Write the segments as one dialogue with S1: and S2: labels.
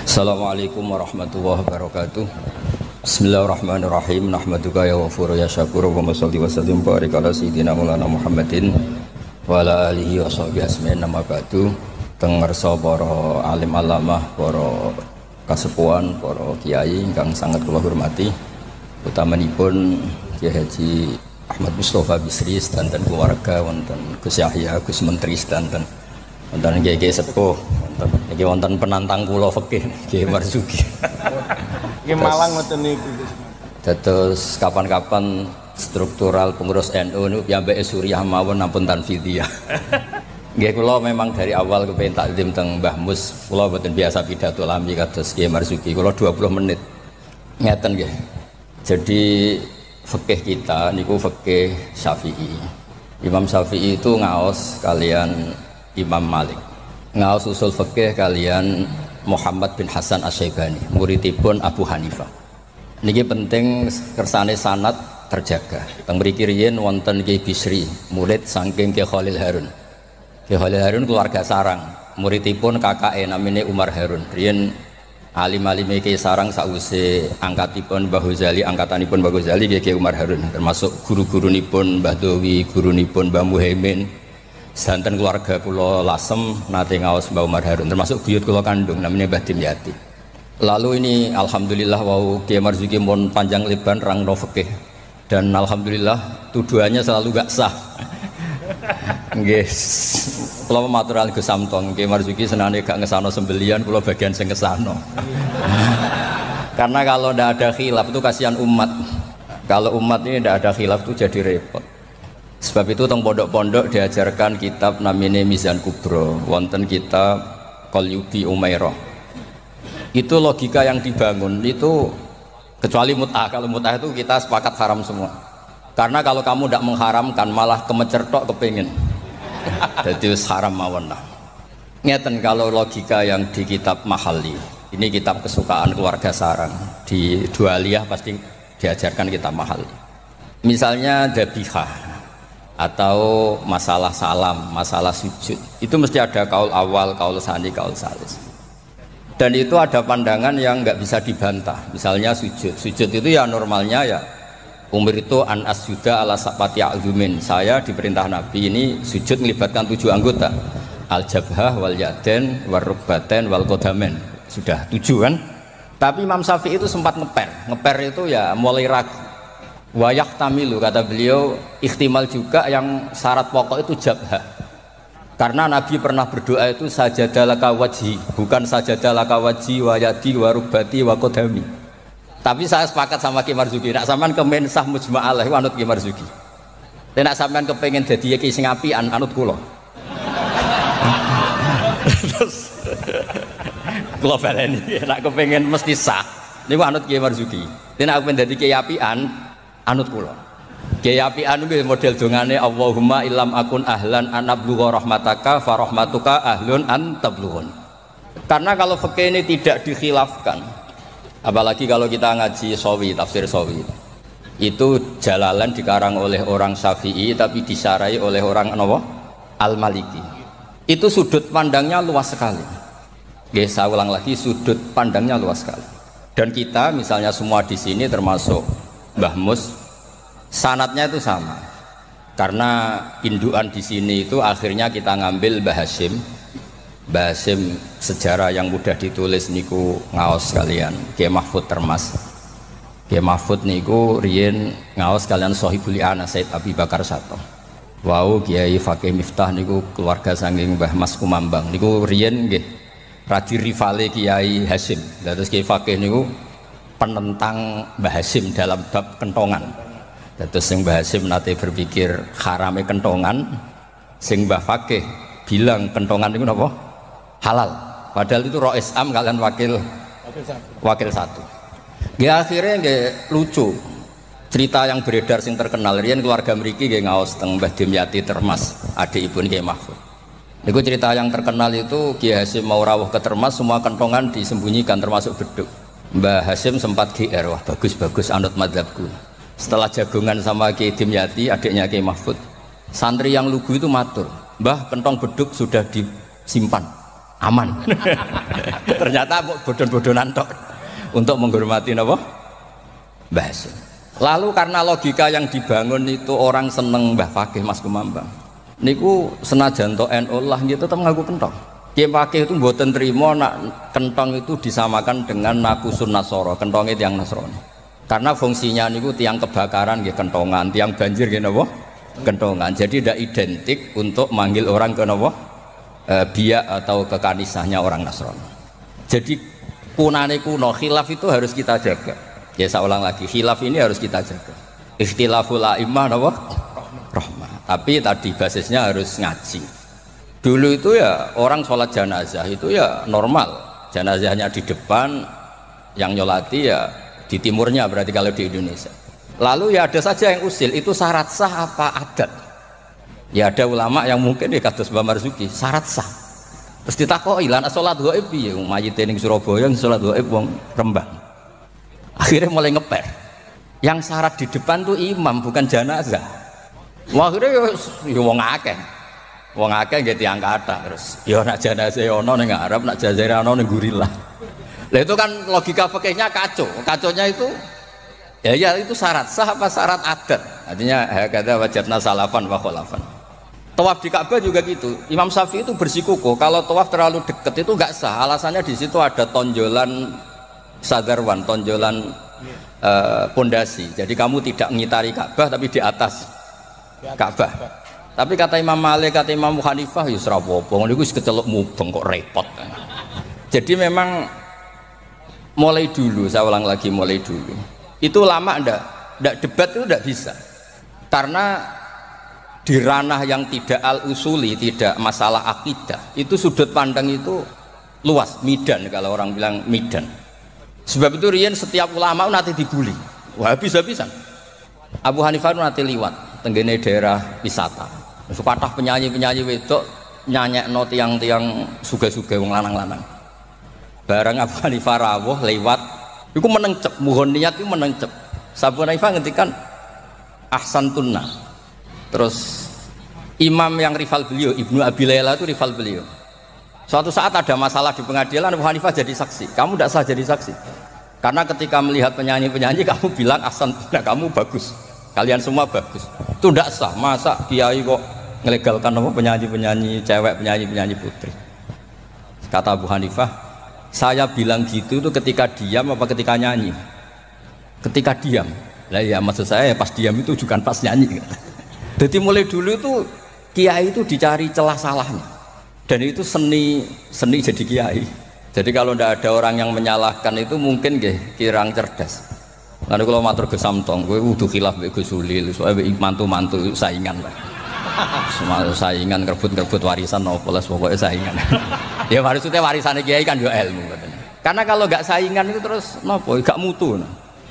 S1: Assalamualaikum warahmatullahi wabarakatuh. Bismillahirrahmanirrahim. Nahmaduka ya ghafur ya syakur wa sholli wa sallim barik ala sayyidina Maulana Muhammadin wa ala alihi wa sahbihi asma'in nama ba'du. Teng ngarsa para alim alamah, para kasepuhan, para kiai ingkang sangat kula hormati, utamanipun Kiai Haji Ahmad Mustofa Bisri dan keluarga, wonten Gus Yahya, Gus Menteri dan wonten Kiai sepuh, iki wonten penantang kula fikih Kiai Marzuki.
S2: Iki Malang ngoten niku.
S1: Dados kapan-kapan struktural pengurus NU niku piyambake Suriah mawon ampun tanfidiyah. Nggih kula memang dari awal kepengin takdim teng Mbah Mus, kula mboten biasa pidato lami kados Kiai Marzuki. Kula 20 menit. Ngeten nggih. Jadi fikih kita niku fikih Syafi'i. Imam Syafi'i itu ngaos kalian Imam Malik. Ngaos usul fikih kalian Muhammad bin Hasan Asy-Syaibani, muridipun Abu Hanifah. Niki penting kersane sanad terjaga. Teng mriki riyen wonten Kiai Bisri, murid saking Kiai Khalil Harun. Kiai Khalil Harun keluarga sarang, muridipun kakake namine Umar Harun. Riyen alim-alime Kiai Sarang sause angkatipun Mbah Ghazali, angkatanipun Mbah Ghazali Kiai Umar Harun, termasuk guru-gurunipun Mbah Dowi, gurunipun Mbah Muhaimin. Santen keluarga kula Lasem nate ngaos Mbah Umar Harun, termasuk buyut kula kandung namanya Mbah Dimyati. Lalu ini alhamdulillah wau Kiai Marzuki mon panjang lebar rangno fikih, dan alhamdulillah tuduhannya selalu gak sah. Nggih. Kula matur Gus Samtong, Kiai Marzuki senane gak ngesano sembelian, kula bagian sing ngesano. Karena kalau ndak ada khilaf itu kasihan umat. Kalau umat ini ndak ada khilaf itu jadi repot. Sebab itu teng pondok-pondok diajarkan kitab namine Mizan Kubro, wonten kitab Qalyubi Umairah. Itu logika yang dibangun itu, kecuali mut'ah. Kalau mut'ah itu kita sepakat haram semua. Karena kalau kamu tidak mengharamkan malah kemecertok kepingin. Jadi haram mawon lah. Ngeten kalau logika yang di kitab Mahali, ini kitab kesukaan keluarga sarang, di Dualiyah pasti diajarkan kitab Mahali. Misalnya dabihah atau masalah salam, masalah sujud, itu mesti ada kaul awal, kaul sani, kaul salis. Dan itu ada pandangan yang nggak bisa dibantah. Misalnya sujud itu ya normalnya ya umur itu an asjuda ala sapati azumin. Saya diperintah Nabi ini sujud melibatkan 7 anggota, al jabhah wal yaden wal rukbaten wal kodamen. Sudah 7 kan. Tapi Imam Syafi'i itu sempat ngeper itu ya mulai ragu. Wayak tamilu, kata beliau, ikhtimal juga yang syarat pokok itu jabhah. Karena Nabi pernah berdoa itu sajadalaka wajhi, bukan sajadalaka wajhi wa yadi wa rubati wa kodami. Tapi saya sepakat sama Kiai Marzuki, nak sampean kemen sah mujma' alaih anut Kiai Marzuki. Nak sampean kepengen dadi kiai sing apian anut kula. Terus kula baleni, nak kepengen mesti sah niku anut Kiai Marzuki. Nek aku pengen dadi kiai apian anut kula. Kiai apian kuwi model dongane Allahumma illam akun ahlan an ablugha rahmataka fa rahmatuka ahlun an tablughun. Karena kalau fikih ini tidak dikhilafkan, apalagi kalau kita ngaji Sawi, tafsir Sawi, itu Jalalan dikarang oleh orang Syafi'i tapi disarai oleh orang apa? Al-Maliki. Itu sudut pandangnya luas sekali. Nggih, saya ulang lagi, sudut pandangnya luas sekali. Dan kita misalnya semua di sini termasuk Mbah Mus, sanatnya itu sama. Karena indukan di sini itu akhirnya kita ngambil Mbah Hasyim. Mbah Hasyim sejarah yang mudah ditulis niku ngaos kalian Kiai Mahfud Termas. Kiai Mahfud niku riyen ngaos kalian Sohibul Ana Said Abi Bakar Sato. Wau Kiai Fakih Miftah niku keluarga saking Mbah Mas Kumambang. Niku riyen nggih radi rivale Kiai Hasyim. Terus Kiai Fakih niku penentang Mbah Hasyim dalam bab kentongan. Terus sing Mbah Hasyim nate berpikir harame kentongan, sing Mbah Fakih bilang kentongan itu apa? Halal. Padahal itu rois am kalian wakil satu. Ya akhirnya nggak lucu. Cerita yang beredar sing terkenal riyen keluarga mriki nggih ngaos teng Mbah Dimyati Termas, adik ibu Kiai Mahfud. Niku cerita yang terkenal itu Kiai Hasyim mau rawuh ke Termas, semua kentongan disembunyikan termasuk beduk. Mbah Hasyim sempat GR, wah bagus anut madzhabku. Setelah jagongan sama Kiai Dimyati, adiknya Kiai Mahfud, santri yang lugu itu matur, Mbah kentong beduk sudah disimpan, aman. Ternyata bodon-bodonan tok untuk menghormati napa? Mbah Hasim. Lalu karena logika yang dibangun itu orang seneng Mbah Fakih Mas Kumambang. Niku senajan to NU lah gitu tetep ngaku kentong. Kiai Fakih itu mboten trimo nak kentong itu disamakan dengan nakusun nasoro, kentongnya tiang Nasrani. Karena fungsinya niku tiang kebakaran nggih kentongan, tiang banjir nggih napa? Kentongan. Jadi tidak identik untuk manggil orang ke napa? Biak atau kekanisahnya orang Nasrani. Jadi kunane kuno khilaf itu harus kita jaga. Ya saya ulang lagi, khilaf ini harus kita jaga. Ikhtilaful a'immah napa? Rahmah. Tapi tadi basisnya harus ngaji. Dulu itu ya orang sholat jenazah itu ya normal. Jenazahnya di depan, yang nyolati ya di timurnya berarti kalau di Indonesia. Lalu ya ada saja yang usil, itu syarat sah apa adat? Ya ada ulama yang mungkin ya kados Mbah Marzuki, syarat sah. Terus ditakoki lan salat gaib piye? Mayit ning Surabaya salat gaib wong Rembang. Akhirnya mulai ngeper. Yang syarat di depan tuh imam bukan jenazah. Wah, akhirnya ya wong akeh. Wong akeh nggih tiyang kathah terus. Ya nak jenazah ono ning Arab, nak jenazah ono ning Gurilah. Lah itu kan logika fikihnya kacau. Kaconya itu ya itu syarat sah apa syarat adat. Artinya hakadza wajadna salafan wa khalafan. Tawaf di Ka'bah juga gitu. Imam Syafi'i itu bersikukuh kalau tawaf terlalu dekat itu enggak sah. Alasannya di situ ada tonjolan sadarwan, tonjolan pondasi. Jadi kamu tidak ngitari Ka'bah tapi di atas Ka'bah. Tapi kata Imam Malik, kata Imam Hanifah ya ora apa-apa. Niku wis keceluk mubeng kok repot. Jadi memang mulai dulu, saya ulang lagi mulai dulu. Itu lama ndak debat itu ndak bisa. Karena di ranah yang tidak al-usuli, tidak masalah akidah, itu sudut pandang itu luas, midan kalau orang bilang midan. Sebab itu riyen setiap ulama nanti dibully. Wah, habis-habisan. Abu Hanifah nanti liwat tenggene daerah wisata. Sepatah penyanyi-penyanyi wedok nyanyekno tiang-tiang suga-suga wong lanang-lanang. Barang Abu Hanifah rawuh lewat iku menencep, mohon niat itu menencep. Abu Hanifah ngendikan ahsantunna. Terus imam yang rival beliau, Ibnu Abi Layla itu rival beliau. Suatu saat ada masalah di pengadilan, Abu Hanifah jadi saksi. Kamu tidak sah jadi saksi. Karena ketika melihat penyanyi-penyanyi kamu bilang ahsantunna, kamu bagus. Kalian semua bagus. Itu tidak sah. Masa kiai kok ngelegalkan apa penyanyi-penyanyi cewek, penyanyi-penyanyi putri. Kata Abu Hanifah, saya bilang gitu itu ketika diam apa ketika nyanyi? Ketika diam. Lah ya maksud saya pas diam itu juga pas nyanyi. Jadi mulai dulu itu kiai itu dicari celah salahnya. Dan itu seni jadi kiai. Jadi kalau tidak ada orang yang menyalahkan itu mungkin kirang cerdas. Lalu kalau matur ke Samtong, gue udah khilaf be Gus Ulil, soalnya mantu-mantu saingan lah. Semua saingan kerebut warisan nopolas pokoknya saingan. Ya maksudnya warisan kiai kan juga ilmu katanya. Karena kalau nggak saingan itu terus nopo, gak mutu.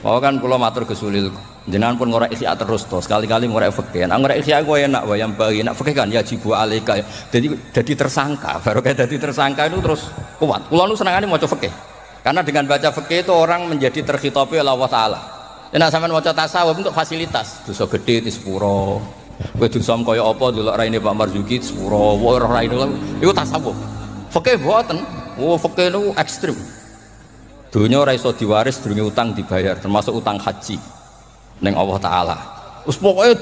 S1: Bahwa kan kalau matur Gus Ulil, jenengan pun ngorek isya terus toh, sekali-kali ngorek fikih. Nah ngorek isya gue enak, wayang bagi nak fikih kan ya jibu alika. Jadi tersangka, baru kayak jadi tersangka itu terus kuat. Kulo nu senangannya mau coba fikih. Karena dengan baca fikih itu orang menjadi terkhitabi oleh Allah Taala. Nah sampean maca tasawuf untuk fasilitas, dosa gede di sepuro. Kowe dosa kaya apa delok raine Pak Marzuki sepuro, ora raine iku tasawuf. Fikih mboten. Oh fikih niku ekstrem. Dunia ora iso diwaris durunge utang dibayar, termasuk utang haji neng Allah Taala. Terus pokoknya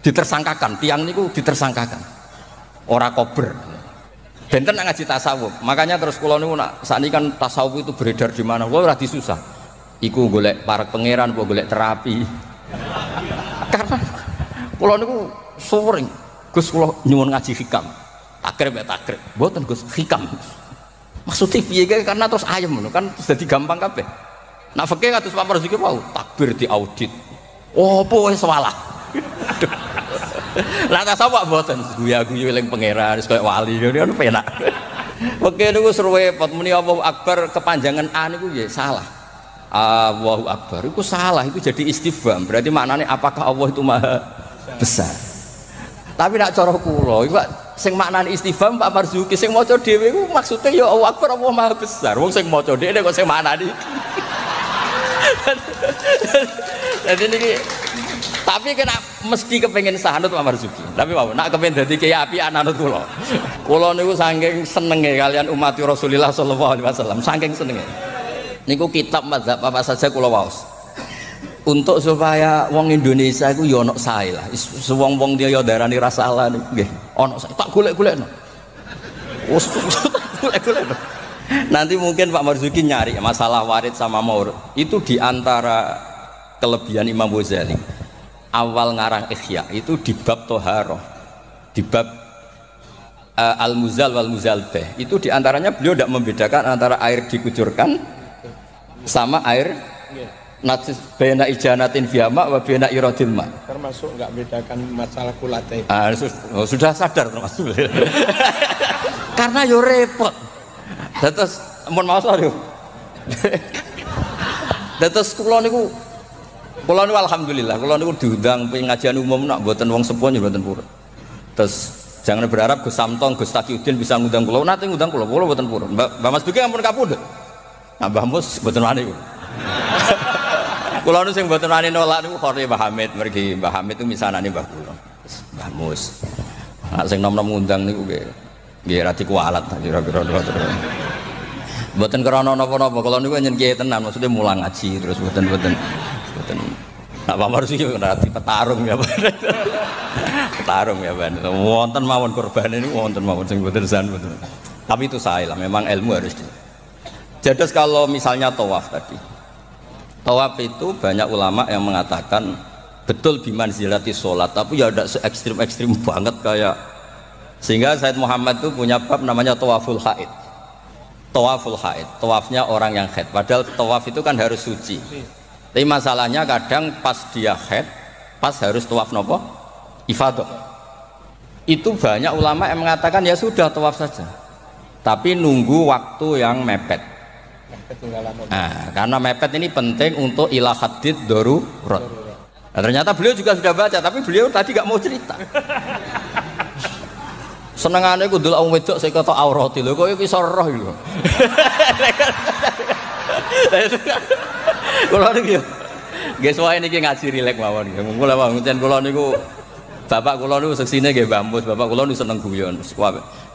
S1: ditersangkakan, tiang niku ditersangkakan. Ora kober. Benten nak ngaji tasawuf. Makanya terus kula niku nak sakniki kan tasawuf itu beredar di mana? Kula ora disusah. Iku golek para pangeran, apa golek terapi. Karena kula niku sering Gus kula nyuwun ngaji hikam. Takrib ya takrib. Mboten Gus hikam. Maksudnya piye karena terus ayam kan jadi gampang kabeh. Nak fikih kados Pak Marzuki mau takbir diaudit. Oh, apa wis salah. Lah tasawuf mboten guya-guyu eling pangeran wis koyo wali ngono penak. Fikih niku repot muni Allahu Akbar kepanjangan A niku nggih salah. Allahu Akbar itu salah, itu jadi istifham. Berarti maknanya apakah Allah itu maha besar? Tapi nak cara kula iku sing maknane istifham Pak Marzuki sing maca dhewe iku maksude ya Allahu Akbar Allah maha besar. Wong sing maca dhewe kok sing maknane. Jadi niki tapi kena mesti kepengen sahanut Pak Marzuki. Tapi mau nak kepengen dadi kiai apian anut kula. Kula niku saking senenge kalian umat Rasulullah sallallahu alaihi wasallam, saking senenge. Niku kitab mazhab apa saja kula waos. Untuk supaya wong Indonesia iku ya ono sae lah. Wong-wong dia ya darani ra salah nggih. Ono sae tak golek-golekno. Wes golek-golekno. Nanti mungkin Pak Marzuki nyari masalah warid sama maurud. Itu diantara kelebihan Imam Ghazali. Awal ngarang Ihya itu di bab Toharoh, di bab Al-Muzal wal Muzalbeh. Itu diantaranya beliau tidak membedakan antara air dikucurkan sama air najis bena ijanatin fiyama wa bena iradil ma.
S2: Termasuk nggak bedakan masalah kulate.
S1: Sudah sadar termasuk. Karena yo repot. Terus mohon maaf sorry. Terus kula niku alhamdulillah, kula niku diundang pengajian umum nak mboten wong sepuh ya mboten purun. Terus jangan berharap Gus Samtong, Gus Taqiyuddin bisa ngundang kula. Nate ngundang kula mboten purun. Mbak Mas Duki ampun kapundhut. Nah Mbah Mus mboten wani. Kula nu sing mboten wani nolak niku Khori Mbah Hamid, mergi Mbah Hamid itu misanane Mbah kula. Mbah Mus. Nek sing nom-nom ngundang niku nggih ra dikualat kira-kira. Mboten krana napa-napa, kula niku nyen kiai tenan, maksudnya mulang ngaji terus mboten nak Pak Marzuki nanti petarung ya petarung ya wonten mawon korban ini wonten mawon sing mboten san betul. Tapi itu saya lah, memang ilmu harus jadi. Kalau misalnya tawaf tadi, tawaf itu banyak ulama yang mengatakan betul bimanzilati sholat, tapi ya ada se-ekstrim banget kayak, sehingga Said Muhammad itu punya bab namanya tawaful haid. Tawaful haid, tawafnya orang yang haid, padahal tawaf itu kan harus suci. Tapi masalahnya kadang pas dia haid, pas harus tawaf nopo ifadah. Itu banyak ulama yang mengatakan ya sudah tawaf saja, tapi nunggu waktu yang mepet. Nah, karena mepet ini penting untuk ilah hadid darurat. Nah, ternyata beliau juga sudah baca, tapi beliau tadi gak mau cerita. Senengane ku ndul wong wedok sing kata aurati lho, kok iso roh lho. Kula niki yo. Nggih suwae niki ngaji rilek mawon nggih. Mula wonten kula niku bapak kula niku seksine nggih Mbah Mus, bapak kula niku seneng guyon.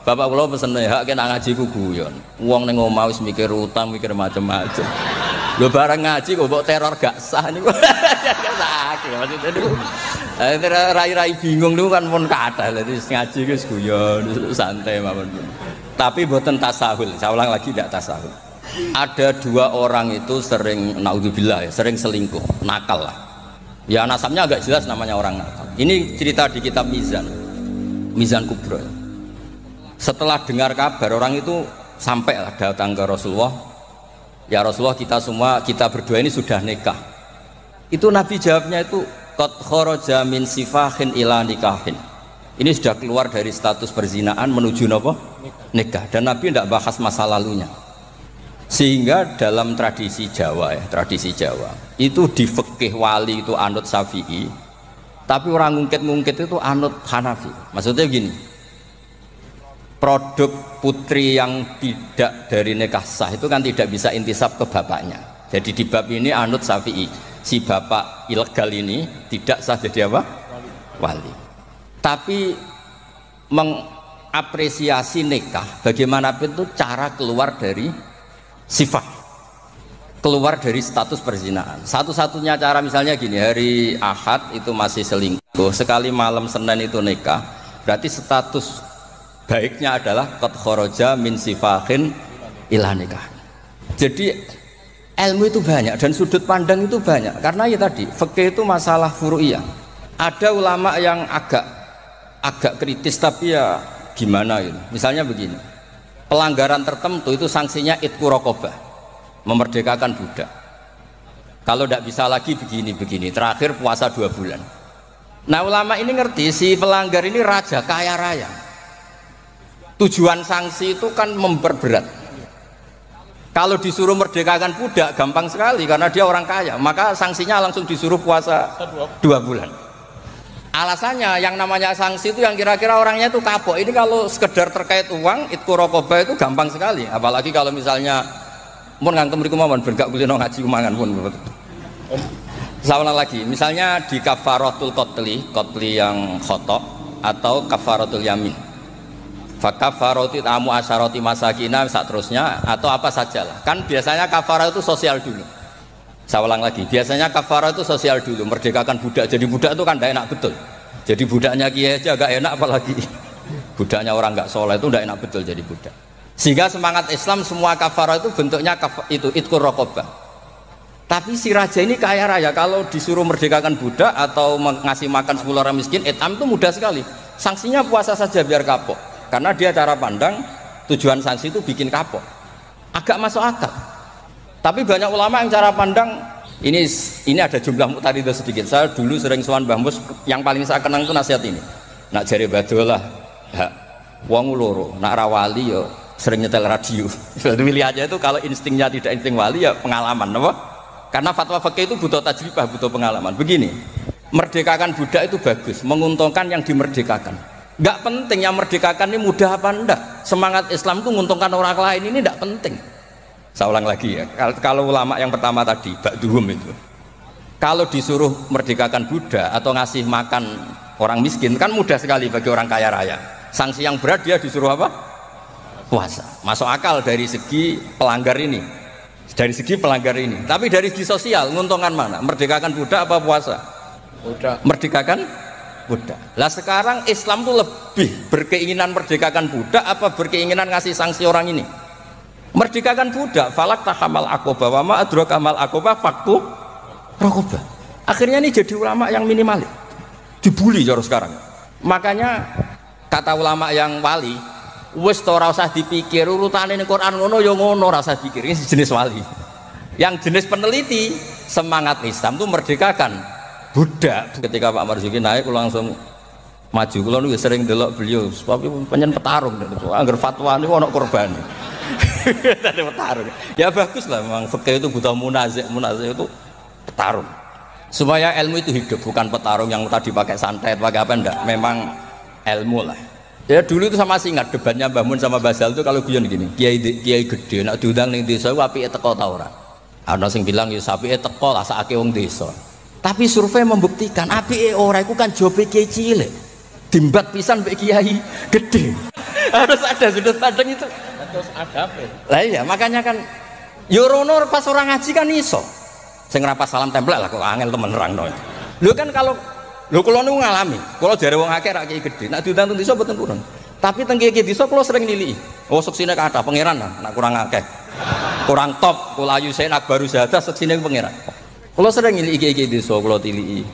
S1: Bapak kula pesene hak kena ngaji ku guyon. Wong ning omah wis mikir utang, mikir macam-macam. Lho bareng ngaji kok mbok teror gak sah niku. Sakit maksudnya niku. Rai-rai bingung niku kan pun kathah. Dadi ngaji ku guyon, santai mawon. Tapi mboten tasahul. Saya ulang lagi tidak tasahul. Ada dua orang itu sering naudzubillah ya, sering selingkuh, nakal lah. Ya nasabnya agak jelas namanya orang nakal. Ini cerita di kitab Mizan Kubro. Setelah dengar kabar orang itu sampai lah datang ke Rasulullah. Ya Rasulullah, kita berdua ini sudah nikah. Itu Nabi jawabnya itu qad kharaja min sifahin ila nikahin. Ini sudah keluar dari status perzinaan menuju apa? Nikah. Dan Nabi tidak bahas masa lalunya. Sehingga dalam tradisi Jawa itu di fikih wali itu anut Syafi'i, tapi orang ngungkit itu anut Hanafi. Maksudnya begini, produk putri yang tidak dari nikah sah itu kan tidak bisa intisab ke bapaknya. Jadi di bab ini anut Syafi'i, si bapak ilegal ini tidak sah jadi apa? Wali. Tapi mengapresiasi nikah bagaimanapun itu cara keluar dari sifat, keluar dari status perzinaan. Satu-satunya cara misalnya gini, hari Ahad itu masih selingkuh, sekali malam Senin itu nikah, berarti status baiknya adalah qad kharaja min sifahin ila nikah. Jadi ilmu itu banyak dan sudut pandang itu banyak, karena ya tadi fikih itu masalah furu'iyah. Ada ulama yang agak kritis, tapi ya gimana gitu. Misalnya begini, pelanggaran tertentu itu sanksinya itqu raqabah, memerdekakan budak. Kalau tidak bisa lagi begini, terakhir puasa 2 bulan. Nah ulama ini ngerti si pelanggar ini raja kaya raya, tujuan sanksi itu kan memperberat. Kalau disuruh merdekakan budak gampang sekali karena dia orang kaya, maka sanksinya langsung disuruh puasa 2 bulan. Alasannya yang namanya sanksi itu yang kira-kira orangnya itu kapok. Ini kalau sekedar terkait uang, itqu raqabah itu gampang sekali. Apalagi kalau misalnya mun ngantem mriku mawon ben gak kulino ngaji umangan pun. Saya ulang lagi, misalnya di kafaratul qatli yang khotok atau kafaratul yamin. Fakafaroti tamu asyaroti masakina seterusnya atau apa sajalah. Kan biasanya kafarah itu sosial dulu. Saya ulang lagi, biasanya kafarah itu sosial dulu, merdekakan budak. Jadi budak itu kan tidak enak betul. Jadi budaknya kiai aja agak enak, apalagi budaknya orang nggak soleh itu tidak enak betul jadi budak. Sehingga semangat Islam semua kafarah itu bentuknya itu itqur raqabah. Tapi si raja ini kaya raya, kalau disuruh merdekakan budak atau ngasih makan 10 orang miskin, etam itu mudah sekali. Sanksinya puasa saja biar kapok. Karena dia cara pandang tujuan sanksi itu bikin kapok. Agak masuk akal. Tapi banyak ulama yang cara pandang ini ada jumlah muktaridah sedikit. Saya dulu sering sowan Mbah Mus, yang paling saya kenang itu nasihat ini. Nak jari badolah, wong loro, nak rawali yo sering nyetel radio. Pilih aja itu kalau instingnya tidak insting wali ya pengalaman, apa? Karena fatwa fikih itu butuh tajribah, butuh pengalaman. Begini, merdekakan budak itu bagus, menguntungkan yang dimerdekakan. Nggak penting yang merdekakan ini mudah apa enggak. Semangat Islam itu menguntungkan orang lain ini enggak penting. Saya ulang lagi ya, kalau ulama yang pertama tadi, Ba'duhum itu, kalau disuruh merdekakan budak atau ngasih makan orang miskin kan mudah sekali bagi orang kaya raya. Sanksi yang berat dia disuruh apa? Puasa. Masuk akal dari segi pelanggar ini. Dari segi pelanggar ini. Tapi dari segi sosial, menguntungkan mana? Merdekakan budak apa puasa?
S2: Budak.
S1: Merdekakan budak. Lah sekarang Islam tuh lebih berkeinginan merdekakan budak apa berkeinginan ngasih sanksi orang ini? Merdekakan budak, falak tahamal aqobah wa ma adraka mal aqobah fakku raqobah. Akhirnya ini jadi ulama yang minimalis. Dibully jaro sekarang. Makanya kata ulama yang wali, wis ora usah dipikir urutane ning Quran ngono ya ngono, ora usah dipikir. Ini jenis wali. Yang jenis peneliti, semangat Islam tuh merdekakan budak. Ketika Pak Marzuki naik, kula langsung maju. Kula niku sering delok beliau, sebab penyen petarung. Angger fatwa niku ana korban. Tadi petarung. Ya bagus lah, memang fikih itu butuh munazih itu petarung. Supaya ilmu itu hidup, bukan petarung yang tadi pakai santet, pakai apa enggak. Memang ilmu lah. Ya dulu itu sama masih ingat debatnya Mbah Mun sama Basal itu kalau guyon gini, kiai gede nak diundang ning desa apike teko ta ora. Ana sing bilang ya apike teko lah sakake wong desa. Tapi survei membuktikan apike ora iku kan jobe kiai cilik. Dimbat pisan mbek kiai gede. Harus ada sudut pandang itu.
S2: Terus adabe.
S1: Lah iya, makanya kan yo rono pas orang ngaji kan iso. Sing rapas salam templek lah kok angel temen nerangno. Lho kan kalau kula niku ngalami, kula jare wong akeh rak kiai gede. Nek diundang teng desa mboten purun. Tapi teng kiai desa kula sering niliki. Oh seksine kathah pangeran lah, nek kurang akeh. Kurang top, kula ayu sen akbaru zadah seksine pangeran. Kula sering niliki kiai desa kula tiliki.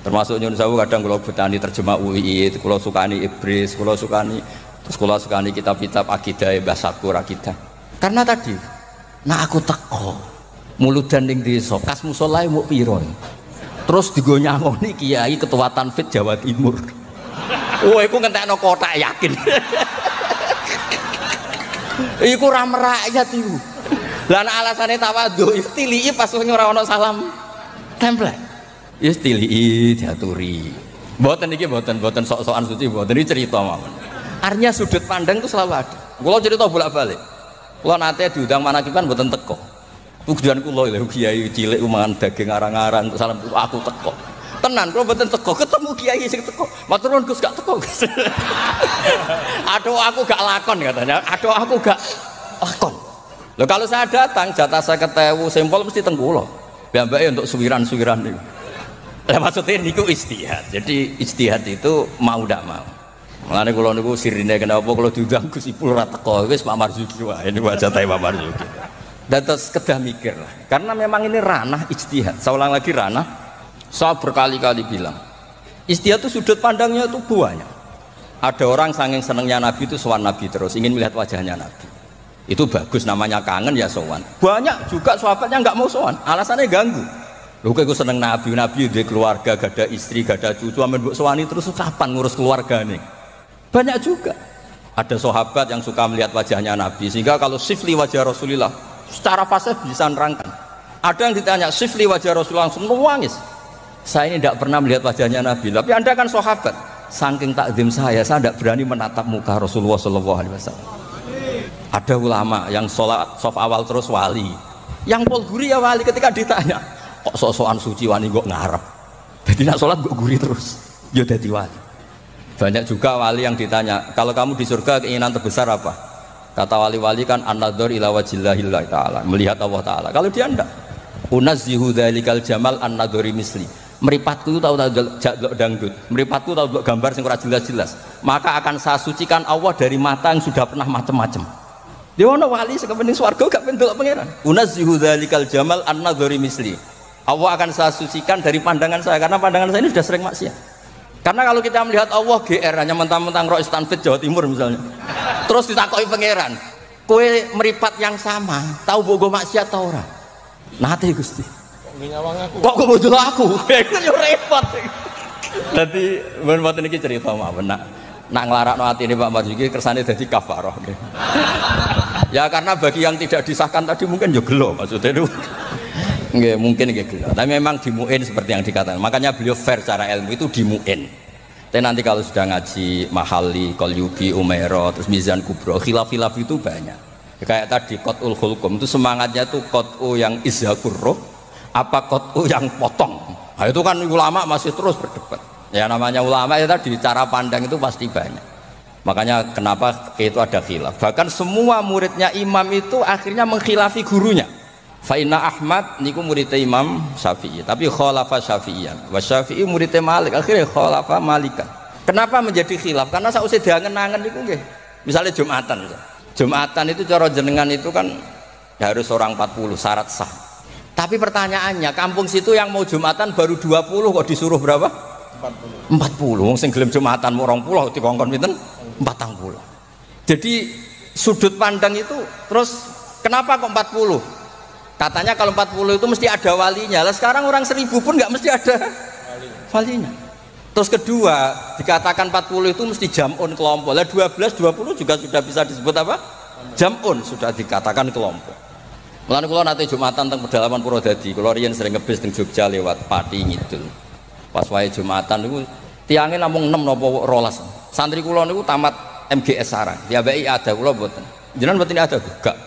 S1: Termasuk nyun sewu kadang kula betani terjemah UI, kula sukani Ibris, kula sukani terus kula sukani kitab-kitab akidah Mbah Sakur akidah. Karena tadi, nah aku teko muludan ning desa, kas musolae muk pira. Terus digo nyangoni kiai ketua Tanfid Jawa Timur. Oh, iku ngentekno kotak yakin. Iku ra merakyat iku. Lah alasane tawadhu istilii pas ora ana salam template. Istilii diaturi. Mboten iki mboten sok-sokan suci mboten iki cerita mawon. Artinya sudut pandang itu selalu ada. Kula cerita bolak-balik. Kula nate diundang manakiban mboten teko. Tujuan kula lho kiai cilik mangan daging arang-arang untuk salam aku teko. Tenan kula mboten teko, ketemu kiai sing teko. Matur nuwun Gus gak teko. Aduh aku gak lakon katanya. Aduh aku gak lakon. Loh kalau saya datang jatah saya ketemu sempol mesti teng kula. Mbak-mbake untuk suwiran-suwiran niku. Lah maksudnya niku ijtihad. Jadi ijtihad itu mau ndak mau. Mulane kula niku sirine kenapa kula diundang Gus Ipul ora teko wis Pak Marzuki wae niku jatahe Pak Marzuki. Dan terus kedah mikir lah, karena memang ini ranah ijtihad. Saya ulang lagi ranah. Saya berkali-kali bilang, ijtihad itu sudut pandangnya itu banyak. Ada orang saking senengnya Nabi itu sowan Nabi terus, ingin melihat wajahnya Nabi. Itu bagus, namanya kangen ya sowan. Banyak juga sahabatnya nggak mau sowan, alasannya ganggu. Lho kok seneng Nabi dia keluarga, gak ada istri, gak ada cucu, amen mbok sowani terus kapan ngurus keluarga nih? Banyak juga. Ada sahabat yang suka melihat wajahnya Nabi, sehingga kalau sifli wajah Rasulullah secara fasih bisa nerangkan. Ada yang ditanya sifli wajah Rasulullah langsung nangis. Saya ini tidak pernah melihat wajahnya Nabi, tapi Anda kan sahabat. Saking takzim saya tidak berani menatap muka Rasulullah SAW. Ada ulama yang sholat sof awal terus wali, yang polguri ya wali. Ketika ditanya kok sok-sokan suci wani kok ngarep. Jadi nak sholat kok gurih terus. Ya dadi wali. Banyak juga wali yang ditanya, kalau kamu di surga keinginan terbesar apa? Kata wali-wali kan an-nadhar ila wajhillahil ta'ala, melihat Allah Ta'ala. Kalau dia enggak, unazzihu dzalikal jamal an-nadhari misli. Meripatku tahu delok dangdut, meripatku tahu delok gambar sing ora jelas-jelas. Maka akan saya sucikan Allah dari mata yang sudah pernah macam-macam. Dia ono wali sekepening swarga gak pengen delok pangeran. Unazzihu dzalikal jamal an-nadhari misli. Allah akan saya sucikan dari pandangan saya karena pandangan saya ini sudah sering maksiat. Karena kalau kita melihat Allah GR hanya mentang-mentang Rois Tanfid Jawa Timur misalnya, terus ditakoi pangeran, kowe meripat yang sama, tahu bogo maksiat tau ora? Nate Gusti. Kok kok bodol aku? Kan yo repot. Dadi men mboten iki cerita mawon nak nglarakno atine Pak Marzuki kersane dadi kafarah. Ya karena bagi yang tidak disahkan tadi mungkin yo gelo maksudnya itu. Nggih, mungkin nggih gelo. Tapi memang dimuin seperti yang dikatakan. Makanya beliau fair cara ilmu itu dimuin. Tapi nanti kalau sudah ngaji Mahali, Qalyubi, Umairah, terus Mizan Kubro, khilaf-khilaf itu banyak. Kayak tadi Qat'ul Khulqum itu semangatnya tuh Qat'u yang izhakur roh apa Qat'u yang potong. Nah, itu kan ulama masih terus berdebat. Ya namanya ulama ya tadi cara pandang itu pasti banyak. Makanya kenapa itu ada khilaf. Bahkan semua muridnya imam itu akhirnya mengkhilafi gurunya. Fa'inna Ahmad niku muridnya Imam Syafi'i, tapi khalafa Syafi'iyan. Wa Syafi'i muridnya Malik, akhirnya khalafa Malikan. Kenapa menjadi khilaf? Karena sausé diangen-angen niku nggih. Misalnya Jumatan. Jumatan itu cara jenengan itu kan harus orang 40 syarat sah. Tapi pertanyaannya, kampung situ yang mau Jumatan baru 20 kok disuruh berapa? 40. Wong sing gelem Jumatan mau 20 dikongkon pinten? 40. Jadi sudut pandang itu terus kenapa kok 40? Katanya kalau 40 itu mesti ada walinya. Lah sekarang orang 1000 pun nggak mesti ada walinya. Terus kedua, dikatakan 40 itu mesti jam'un kelompok. Lah 12, 20 juga sudah bisa disebut apa? Jam'un, sudah dikatakan kelompok. Mulane kula nate Jumatan teng pedalaman Purwodadi. Kula riyen sering ngebis teng Jogja lewat Pati Ngidul. Pas wae Jumatan niku tiange namung 6 napa 12. Santri kula niku tamat MGS Sarang. Diabeki ada kula mboten. Jenengan mboten ada gak.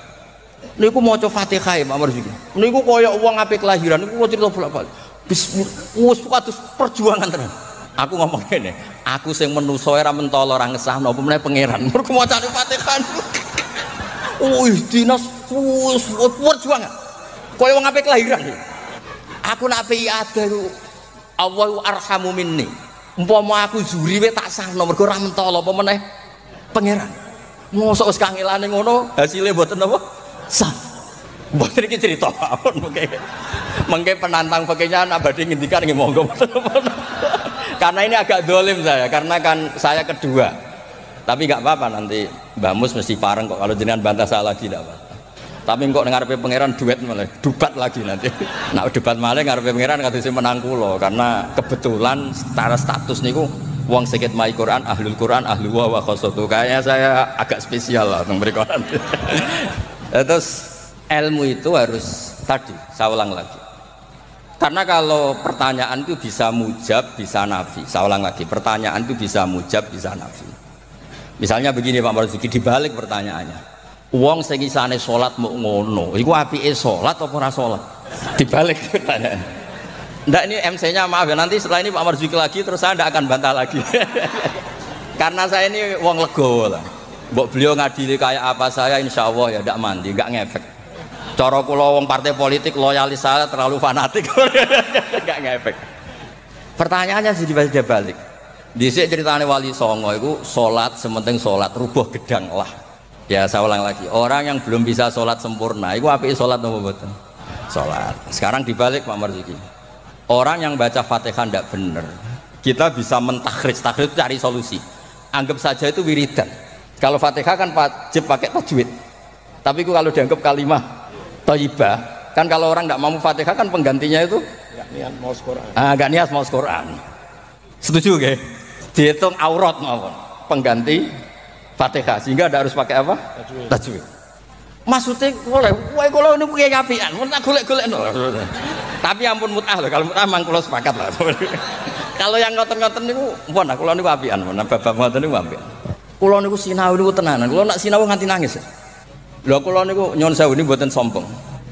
S1: Niku maca Fatihah Pak Marzuki. Niku kaya wong ape kelahiran niku cerita bolak-balik. Bismillah, wis kados perjuangan tenan. Aku ngomong ngene, aku sing menusa ora mentolo ora ngesahno apa meneh pangeran. Mergo macane Fatihah. Wih, dinas wis perjuangan. Kaya wong ape kelahiran. Aku nak ape ada iku Allahu arhamu minni. Umpama aku juri we tak sahno mergo ora mentolo apa meneh pangeran. Mosok wis kangelane ngono, hasilnya mboten apa? Sah. Mboten iki cerita mawon mengke penantang fakihnya nak badhe ngendikan nggih monggo. Karena ini agak dolim saya, karena kan saya kedua. Tapi nggak apa-apa nanti Mbah Mus mesti pareng kok kalau jenengan bantah saya lagi tidak apa. Tapi kok ngarepe pangeran duet malah debat lagi nanti. Nah debat malah ngarepe pangeran kadose menang kula karena kebetulan secara status niku wong sakit mai Quran, ahlul Quran, ahlu wa khosotu. Kayaknya saya agak spesial lah teng mriko nanti. Terus ilmu itu harus tadi saya ulang lagi. Karena kalau pertanyaan itu bisa mujab, bisa nafi. Saya ulang lagi, pertanyaan itu bisa mujab, bisa nafi. Misalnya begini Pak Marzuki, dibalik pertanyaannya. Wong sing isane salat mau ngono, iku apike salat apa ora salat? Dibalik pertanyaan. Ndak ini MC-nya maaf ya, nanti setelah ini Pak Marzuki lagi terus saya ndak akan bantah lagi. Karena saya ini wong legowo lah. Mbok beliau ngadili kayak apa saya insya Allah ya ndak mandi, nggak ngefek. Cara kula wong partai politik loyalis saya terlalu fanatik, nggak ngefek. Pertanyaannya sih dibalik. Dhisik ceritane Wali Songo itu sholat sementing sholat rubuh gedang lah. Ya saya ulang lagi, orang yang belum bisa sholat sempurna itu apike sholat napa mboten? Sholat. Sekarang dibalik Pak Marzuki. Orang yang baca Fatihah ndak bener, kita bisa mentakhrij, takhrij itu cari solusi. Anggap saja itu wiridan. Kalau Fatihah kan wajib pakai tajwid. Tapi kalau dianggap kalimah thayyibah, kan kalau orang nggak mau Fatihah kan penggantinya itu nggak niat mau Quran. Nggak niat mau Quran. Setuju nggih? Dihitung aurat mawon. Pengganti Fatihah sehingga ada harus pakai apa? Tajwid. Maksudnya boleh, wae kula niku kiye apian, mun tak golek-golekno. Tapi ampun mut'ah lho, kalau mut'ah mang kula sepakat lah. Kalau yang ngoten-ngoten niku pun kula niku apian, bab ngoten niku apian. Kula niku sinau niku tenanan, kula nak sinau nganti nangis. Lho kula niku nyuwun sewu niku mboten sombong.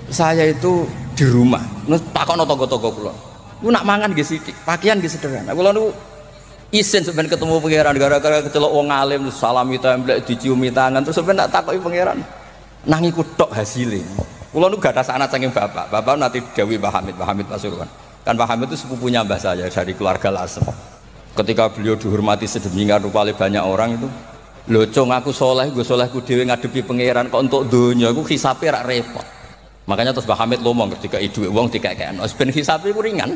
S1: Saya itu di rumah. Nus takono tangga-tangga kula. Ku nak mangan nggih sithik, pakaian nggih sederhana. Kula niku isin sampeyan ketemu pangeran gara-gara kecelok wong alim salami templek diciumi tangan terus sampeyan tak takoki pangeran. Nang iku tok hasile. Kula niku gadah anak saking bapak. Bapak nanti dawuh Pak Hamid Pasuruan. Kan Pak Hamid itu sepupunya mbah saya dari keluarga Lasem. Ketika beliau dihormati sedemikian rupa oleh banyak orang itu, lho cung aku soleh, gue solehku dhewe ngadepi pangeran kok untuk dunya aku hisabe rak repot. Makanya terus Mbah Hamid ngomong ketika dhuwit wong dikekekno ben hisabe ku ringan.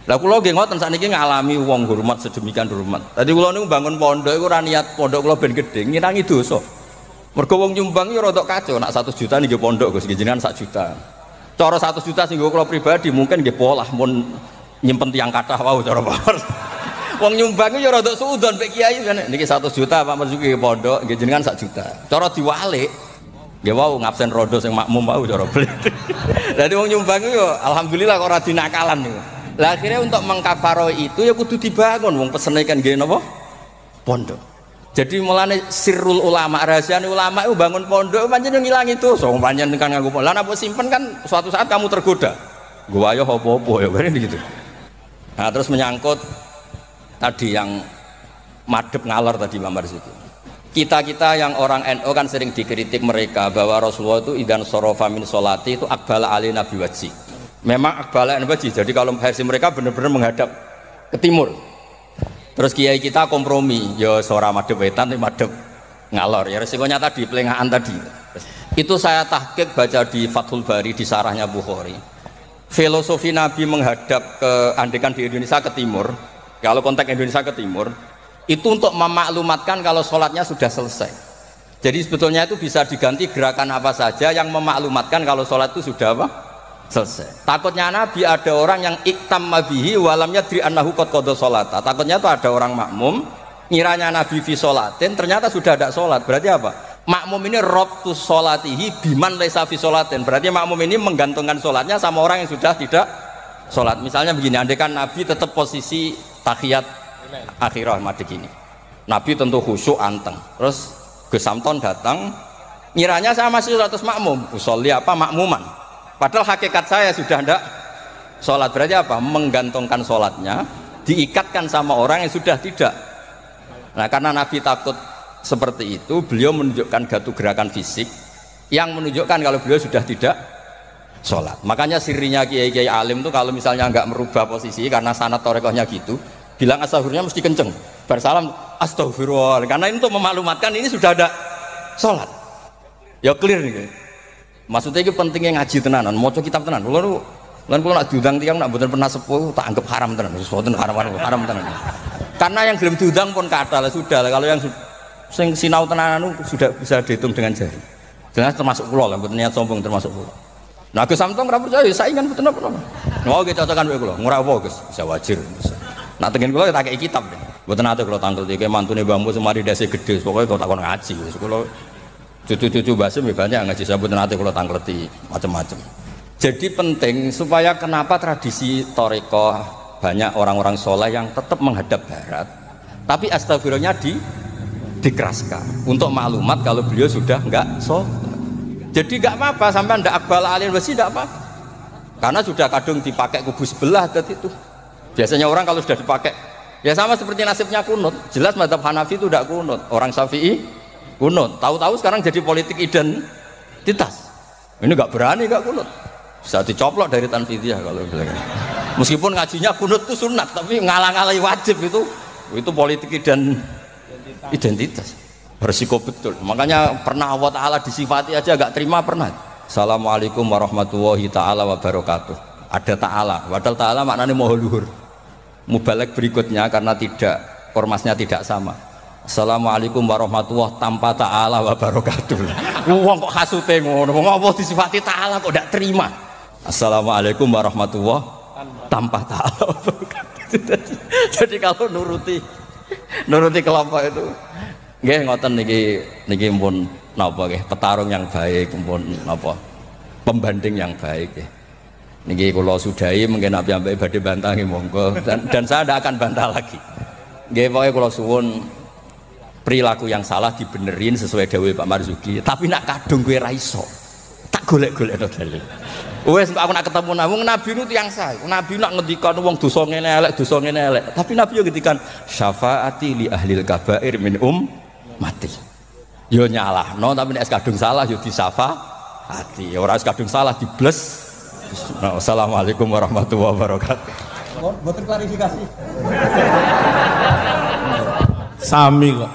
S1: Lah kula nggih ngoten sakniki ngalami wong hormat sedemikian hormat. Tadi kula niku bangun pondok iku ora niat pondok kula ben gedhe, ngirangi dosa. Mergo wong nyumbang yo rada kacau, nak 1 juta nggih pondok Gus, jenengan 1 juta. Cara 1 juta sing kula pribadi mungkin nggih polah mun nyimpen tiang kathah wau cara power. Wong nyumbang yo rada suudon pek kiai kan niki 1 juta Pak Marzuki pondok nggih jenengan 1 juta. Cara diwalik nggih wau ngabsen rodo sing makmum wau cara beli. Dadi wong nyumbang yo alhamdulillah kok ora dinakalan niku. Lah akhirnya untuk mengkafaro itu ya kudu dibangun wong pesene kan nggih napa? Pondok. Jadi mulane sirrul ulama, rahasiane ulama itu bangun pondok pancen ngilangi dosa. Pancen kan nganggo pondok. Lah nek simpen kan suatu saat kamu tergoda. Gua ayo apa-apa ya kan gitu. Nah, terus menyangkut tadi yang madhep ngalor tadi Pak Marzuki. Kita yang orang NU kan sering dikritik mereka bahwa Rasulullah itu idan sorofa min sholati itu akbala ali nabi wajhi. Memang akbala wajhi. Jadi kalau versi mereka benar-benar menghadap ke timur. Terus kiai kita kompromi, ya suara madhep wetan tapi madhep ngalor. Ya resikonya tadi pelengahan tadi. Itu saya tahqiq baca di Fathul Bari di sarahnya Bukhari. Filosofi Nabi menghadap ke andekan di Indonesia ke timur. Kalau konteks Indonesia ke timur itu untuk memaklumatkan kalau sholatnya sudah selesai. Jadi sebetulnya itu bisa diganti gerakan apa saja yang memaklumatkan kalau sholat itu sudah apa? Selesai. Takutnya Nabi ada orang yang iktamma bihi walamnya yadri annahu qad qada sholata. Takutnya itu ada orang makmum ngiranya Nabi fi sholatin ternyata sudah ada sholat. Berarti apa? Makmum ini rabtu sholatihi biman laisa fi sholatin. Berarti makmum ini menggantungkan sholatnya sama orang yang sudah tidak sholat. Misalnya begini, andekan Nabi tetap posisi tahiyat akhirah madeg ini. Nabi tentu khusyuk anteng. Terus Gus Samton datang ngiranya saya masih 100 makmum. Usolli apa makmuman. Padahal hakikat saya sudah tidak sholat. Berarti apa? Menggantungkan sholatnya diikatkan sama orang yang sudah tidak. Nah karena Nabi takut seperti itu, beliau menunjukkan gatu gerakan fisik yang menunjukkan kalau beliau sudah tidak sholat. Makanya sirinya kiai-kiai alim itu kalau misalnya nggak merubah posisi karena sanad torekohnya gitu, bilang astagfirullah mesti kenceng. Bersalam astagfirullah. Karena ini untuk memaklumatkan ini sudah ada sholat. Ya clear nih. Maksudnya itu pentingnya ngaji tenanan, mau kitab tenan. Lalu nak diundang tiang nak bukan pernah sepuh tak anggap haram tenan, sesuatu haram tenan. Karena yang belum diundang pun kata lah sudah lah. Kalau yang sing sinau tenanan sudah bisa dihitung dengan jari. Jelas termasuk pulau lah, bukan niat sombong termasuk pulau. Nah Gus Samtong nggak percaya, saya ingat betul apa? Mau kita cocokan pulau, ngurah apa Gus? Bisa wajar. Nak tengen pulau kita kayak kitab deh. Bukan nanti kalau tanggal tiga mantune bambu semari dasi gede, pokoknya kalau takon ngaji, kalau cucu-cucu basim banyak ngaji sabut nanti kalau tangkleti macam-macam. Jadi penting supaya kenapa tradisi toriko banyak orang-orang soleh yang tetap menghadap barat, tapi astagfirullahnya dikeraskan untuk maklumat kalau beliau sudah enggak sholat. Jadi enggak apa-apa sampai ndak akbal alin wasi enggak apa-apa, karena sudah kadung dipakai kubu sebelah tadi itu. Biasanya orang kalau sudah dipakai ya sama seperti nasibnya kunut. Jelas mazhab Hanafi itu enggak kunut, orang Syafi'i kunut, tahu-tahu sekarang jadi politik identitas. Ini nggak berani nggak kunut, bisa dicoplok dari tanfidiyah kalau bilang. Meskipun ngajinya kunut itu sunat, tapi ngalang-alangi wajib itu politik identitas. Bersiko betul. Makanya pernah Allah Taala disifati aja nggak terima pernah. Assalamualaikum warahmatullahi taala wabarakatuh. Ada Taala, padahal Taala maknanya moho luhur. Mubalek berikutnya karena tidak formasnya tidak sama. Assalamualaikum warahmatullahi tanpa ta'ala wa barakatuh. Wong kok kasute ngono, wong apa disifati ta'ala kok ndak terima. Assalamualaikum warahmatullahi tanpa ta'ala wa barakatuh. Jadi kalau nuruti kelompok itu nggih ngoten niki pun napa nggih petarung yang baik pun napa pembanding yang baik nggih. Niki kula sudahi mungkin ambek badhe bantah nggih monggo dan saya ndak akan bantah lagi. Nggih pokoke kula suwun perilaku yang salah dibenerin sesuai dawuh Pak Marzuki, tapi nak kadung gue raiso tak Golek-golek dalil. Wes aku nak ketemu Nabi nu tiyang sae. Nabi nak ngendikan wong dosa ngene elek. Tapi Nabi yo ngendikan syafaati li ahlil kabair min mati. Yo nyalahno tapi nek kadung salah yo disafaati. Ora kadung salah dibles. Assalamualaikum warahmatullahi wabarakatuh.
S3: Mboten klarifikasi.
S4: Sami kok.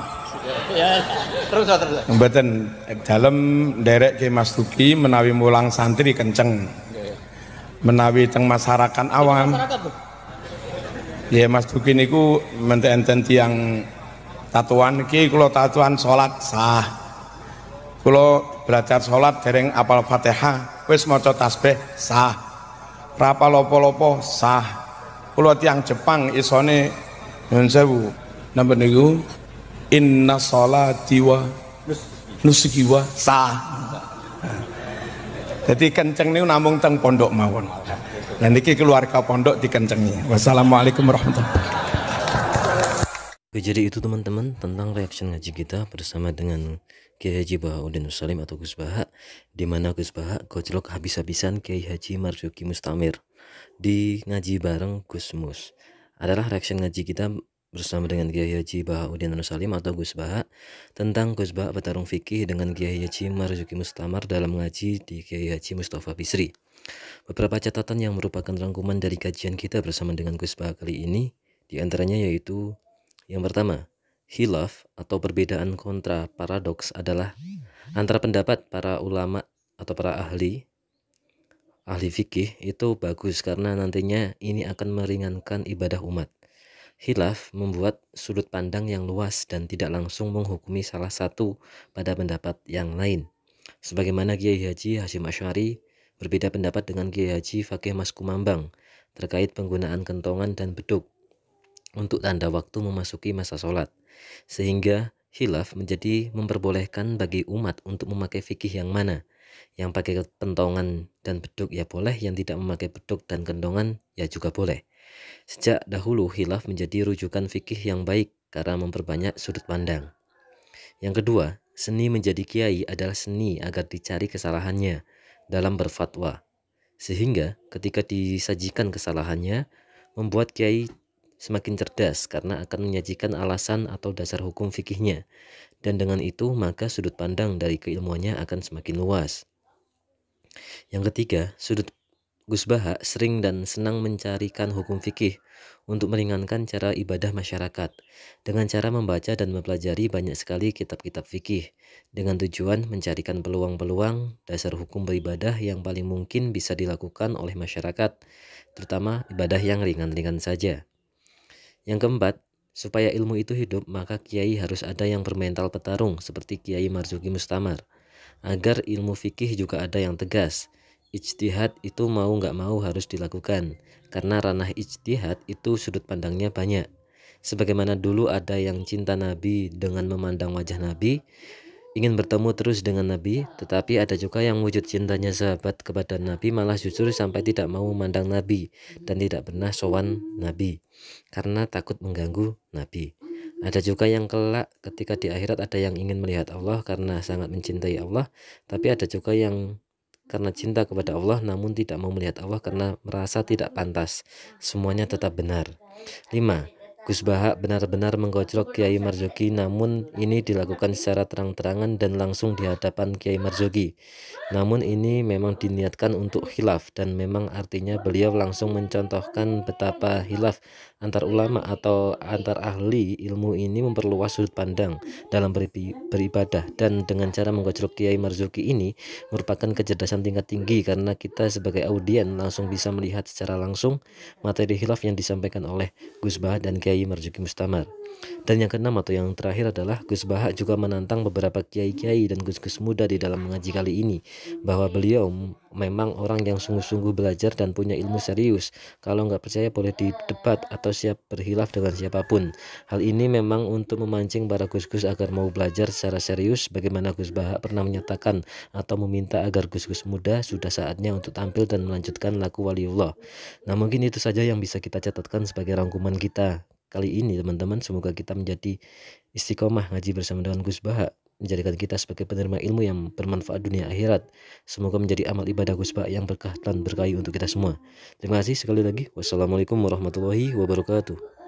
S1: Ya, terus.
S4: Mboten dalem nderek Ki Mas Duki menawi mulang santri kenceng. Menawi teng masyarakat awam. Ya Mas Duki niku menten tiyang tatuan iki kula tatuan salat sah. Kula belajar salat dereng apal Fatihah, wis maca tasbih sah. Ra apa-apa sah. Kula tiyang Jepang isone nyuwun sewu. Napa niku? Inna sholati wa nusuki wa sah. Jadi kenceng niku namung teng pondok mawon. Lah niki keluarga pondok dikencengi. Wassalamualaikum warahmatullahi wabarakatuh.
S5: Oke, jadi itu teman-teman tentang reaction ngaji kita bersama dengan Kiai Haji Bahauddin Nursalim atau Gus Baha, di mana Gus Baha gojlok habis-habisan Kiai Haji Marzuki Mustamir di ngaji bareng Gus Mus. Adalah reaction ngaji kita bersama dengan Kiai Haji Bahauddin Nursalim atau Gus Baha tentang Gus Baha bertarung fikih dengan Kiai Haji Marzuki Mustamar dalam ngaji di Kiai Haji Mustafa Bisri. Beberapa catatan yang merupakan rangkuman dari kajian kita bersama dengan Gus Baha kali ini, diantaranya yaitu yang pertama, khilaf atau perbedaan kontra paradoks adalah antara pendapat para ulama atau para ahli fikih itu bagus karena nantinya ini akan meringankan ibadah umat. Khilaf membuat sudut pandang yang luas dan tidak langsung menghukumi salah satu pada pendapat yang lain. Sebagaimana Kiai Haji Hasyim Asy'ari berbeda pendapat dengan Kiai Haji Fakih Mas Kumambang terkait penggunaan kentongan dan beduk untuk tanda waktu memasuki masa sholat, sehingga khilaf menjadi memperbolehkan bagi umat untuk memakai fikih yang mana, yang pakai kentongan dan beduk ya boleh, yang tidak memakai beduk dan kentongan ya juga boleh. Sejak dahulu khilaf menjadi rujukan fikih yang baik karena memperbanyak sudut pandang. Yang kedua, seni menjadi kiai adalah seni agar dicari kesalahannya dalam berfatwa, sehingga ketika disajikan kesalahannya membuat kiai semakin cerdas karena akan menyajikan alasan atau dasar hukum fikihnya, dan dengan itu maka sudut pandang dari keilmuannya akan semakin luas. Yang ketiga, sudut Gus Baha sering dan senang mencarikan hukum fikih untuk meringankan cara ibadah masyarakat dengan cara membaca dan mempelajari banyak sekali kitab-kitab fikih dengan tujuan mencarikan peluang-peluang dasar hukum beribadah yang paling mungkin bisa dilakukan oleh masyarakat, terutama ibadah yang ringan-ringan saja. Yang keempat, supaya ilmu itu hidup, maka kiai harus ada yang bermental petarung seperti Kiai Marzuki Mustamar, agar ilmu fikih juga ada yang tegas. Ijtihad itu mau nggak mau harus dilakukan, karena ranah ijtihad itu sudut pandangnya banyak. Sebagaimana dulu ada yang cinta Nabi dengan memandang wajah Nabi, ingin bertemu terus dengan Nabi, tetapi ada juga yang wujud cintanya sahabat kepada Nabi malah jujur sampai tidak mau memandang Nabi dan tidak pernah sowan Nabi karena takut mengganggu Nabi. Ada juga yang kelak ketika di akhirat ada yang ingin melihat Allah karena sangat mencintai Allah, tapi ada juga yang karena cinta kepada Allah namun tidak mau melihat Allah karena merasa tidak pantas. Semuanya tetap benar. 5. Gus Baha benar-benar menggojlok Kiai Marzuki, namun ini dilakukan secara terang-terangan dan langsung di hadapan Kiai Marzuki. Namun ini memang diniatkan untuk khilaf dan memang artinya beliau langsung mencontohkan betapa khilaf antar ulama atau antar ahli ilmu ini memperluas sudut pandang dalam beribadah, dan dengan cara menggojlok Kiai Marzuki ini merupakan kecerdasan tingkat tinggi karena kita sebagai audien langsung bisa melihat secara langsung materi khilaf yang disampaikan oleh Gus Baha dan Kiai Marzuki Mustamar. Dan yang keenam atau yang terakhir adalah Gus Baha juga menantang beberapa kiai-kiai dan gus-gus muda di dalam mengaji kali ini bahwa beliau memang orang yang sungguh-sungguh belajar dan punya ilmu serius. Kalau nggak percaya boleh didebat atau siap berkhilaf dengan siapapun. Hal ini memang untuk memancing para gus-gus agar mau belajar secara serius, bagaimana Gus Baha pernah menyatakan atau meminta agar gus-gus muda sudah saatnya untuk tampil dan melanjutkan laku waliullah. Nah, mungkin itu saja yang bisa kita catatkan sebagai rangkuman kita kali ini teman-teman. Semoga kita menjadi istiqomah ngaji bersama dengan Gus Baha menjadikan kita sebagai penerima ilmu yang bermanfaat dunia akhirat. Semoga menjadi amal ibadah Gus Bah yang berkah dan berkahi untuk kita semua. Terima kasih sekali lagi. Wassalamualaikum warahmatullahi wabarakatuh.